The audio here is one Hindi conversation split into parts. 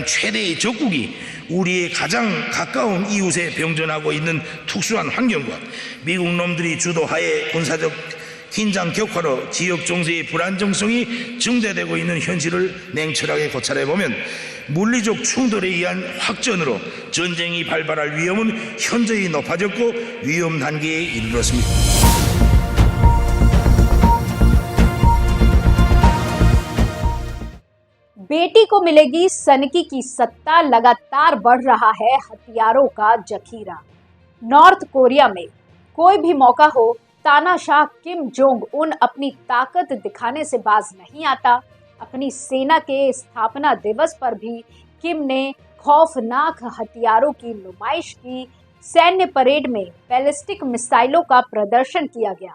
최대의 적국이 우리의 가장 가까운 이웃에 병전하고 있는 특수한 환경과 미국 놈들이 주도하에 군사적 긴장 격화로 지역 정세의 불안정성이 증대되고 있는 현실을 냉철하게 고찰해보면 물리적 충돌에 의한 확전으로 전쟁이 발발할 위험은 현저히 높아졌고 위험 단계에 이르렀습니다. बेटी को मिलेगी सनकी की सत्ता, लगातार बढ़ रहा है हथियारों का जखीरा। नॉर्थ कोरिया में कोई भी मौका हो, तानाशाह किम जोंग उन अपनी ताकत दिखाने से बाज नहीं आता। अपनी सेना के स्थापना दिवस पर भी किम ने खौफनाक हथियारों की नुमाइश की। सैन्य परेड में बैलिस्टिक मिसाइलों का प्रदर्शन किया गया।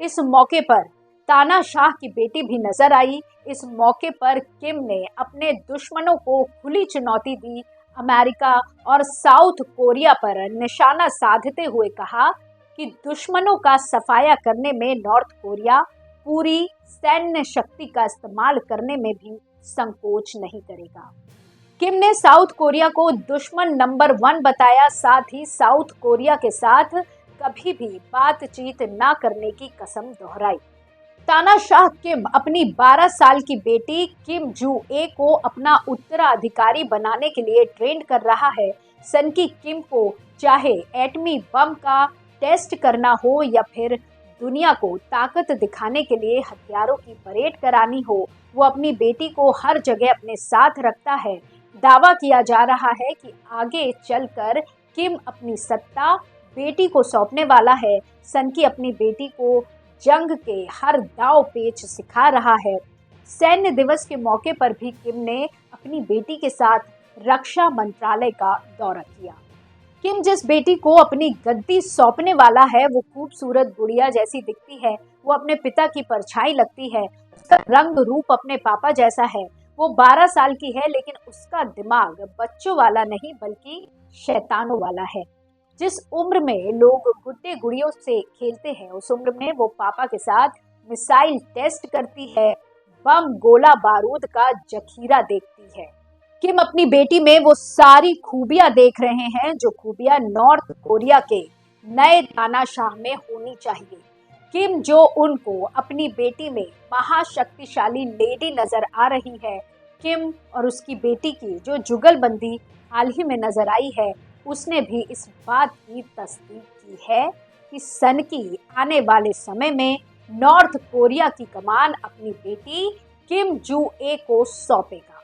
इस मौके पर तानाशाह की बेटी भी नजर आई। इस मौके पर किम ने अपने दुश्मनों को खुली चुनौती दी। अमेरिका और साउथ कोरिया पर निशाना साधते हुए कहा कि दुश्मनों का सफाया करने में नॉर्थ कोरिया पूरी सैन्य शक्ति का इस्तेमाल करने में भी संकोच नहीं करेगा। किम ने साउथ कोरिया को दुश्मन नंबर 1 बताया। साथ ही साउथ कोरिया के साथ कभी भी बातचीत न करने की कसम दोहराई। तानाशाह किम अपनी 12 साल की बेटी किम जू ए को अपना उत्तराधिकारी बनाने के लिए ट्रेन कर रहा है। सनकी किम को चाहे एटमी बम का टेस्ट करना हो या फिर दुनिया को ताकत दिखाने के लिए हथियारों की परेड करानी हो, वो अपनी बेटी को हर जगह अपने साथ रखता है। दावा किया जा रहा है कि आगे चलकर किम अपनी सत्ता बेटी को सौंपने वाला है। सनकी अपनी बेटी को जंग के हर दांव पेच सिखा रहा है। सैन्य दिवस के मौके पर भी किम ने अपनी बेटी के साथ रक्षा मंत्रालय का दौरा किया। किम जिस बेटी को अपनी गद्दी सौंपने वाला है वो खूबसूरत गुड़िया जैसी दिखती है। वो अपने पिता की परछाई लगती है। उसका रंग रूप अपने पापा जैसा है। वो 12 साल की है, लेकिन उसका दिमाग बच्चों वाला नहीं बल्कि शैतानों वाला है। जिस उम्र में लोग गुड्डे गुड़ियों से खेलते हैं, उस उम्र में वो पापा के साथ मिसाइल टेस्ट करती है, बम गोला बारूद का जखीरा देखती है। किम अपनी बेटी में वो सारी खूबियां देख रहे हैं जो खूबियां नॉर्थ कोरिया के नए तानाशाह में होनी चाहिए। किम जो उनको अपनी बेटी में महाशक्तिशाली लेडी नजर आ रही है। किम और उसकी बेटी की जो जुगलबंदी हाल ही में नजर आई है, उसने भी इस बात की तस्दीक की है कि सनकी आने वाले समय में नॉर्थ कोरिया की कमान अपनी बेटी किम जू ए को सौंपेगा।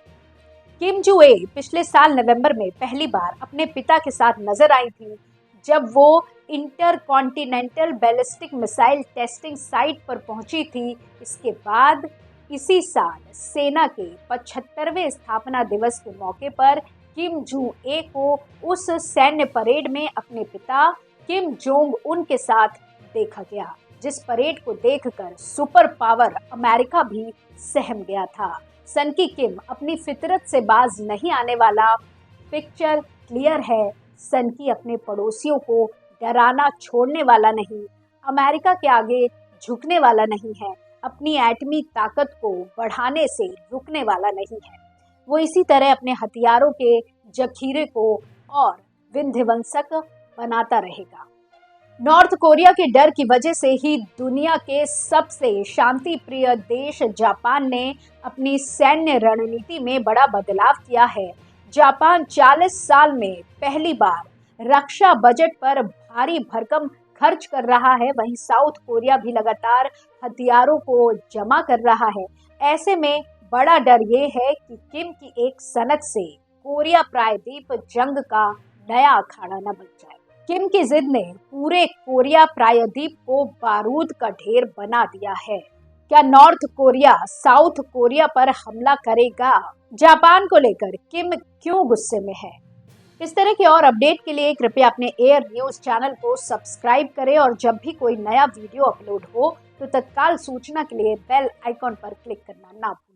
किम जू ए पिछले साल नवंबर में पहली बार अपने पिता के साथ नजर आई थी, जब वो intercontinental ballistic missile testing site पर पहुंची थी। इसके बाद इसी साल सेना के 75वें स्थापना दिवस के मौके पर किम जू ए को उस सैन्य परेड में अपने पिता किम जोंग उन के साथ देखा गया, जिस परेड को देखकर सुपर पावर अमेरिका भी सहम गया था। सनकी किम अपनी फितरत से बाज नहीं आने वाला। पिक्चर क्लियर है, सनकी अपने पड़ोसियों को डराना छोड़ने वाला नहीं, अमेरिका के आगे झुकने वाला नहीं है, अपनी एटमी ताकत को बढ़ाने से रुकने वाला नहीं है। वो इसी तरह अपने हथियारों के जखीरे को और विध्वंसक बनाता रहेगा। नॉर्थ कोरिया के डर की वजह से ही दुनिया के सबसे शांति प्रिय देश जापान ने अपनी सैन्य रणनीति में बड़ा बदलाव किया है। जापान 40 साल में पहली बार रक्षा बजट पर भारी भरकम खर्च कर रहा है। वहीं साउथ कोरिया भी लगातार हथियारों को जमा कर रहा है। ऐसे में बड़ा डर ये है कि किम की एक सनक से कोरिया प्रायद्वीप जंग का नया अखाड़ा न बन जाए। किम की जिद ने पूरे कोरिया प्रायद्वीप को बारूद का ढेर बना दिया है। क्या नॉर्थ कोरिया साउथ कोरिया पर हमला करेगा? जापान को लेकर किम क्यों गुस्से में है? इस तरह के और अपडेट के लिए कृपया अपने एयर न्यूज चैनल को सब्सक्राइब करें और जब भी कोई नया वीडियो अपलोड हो तो तत्काल सूचना के लिए बेल आइकॉन पर क्लिक करना ना भूलें।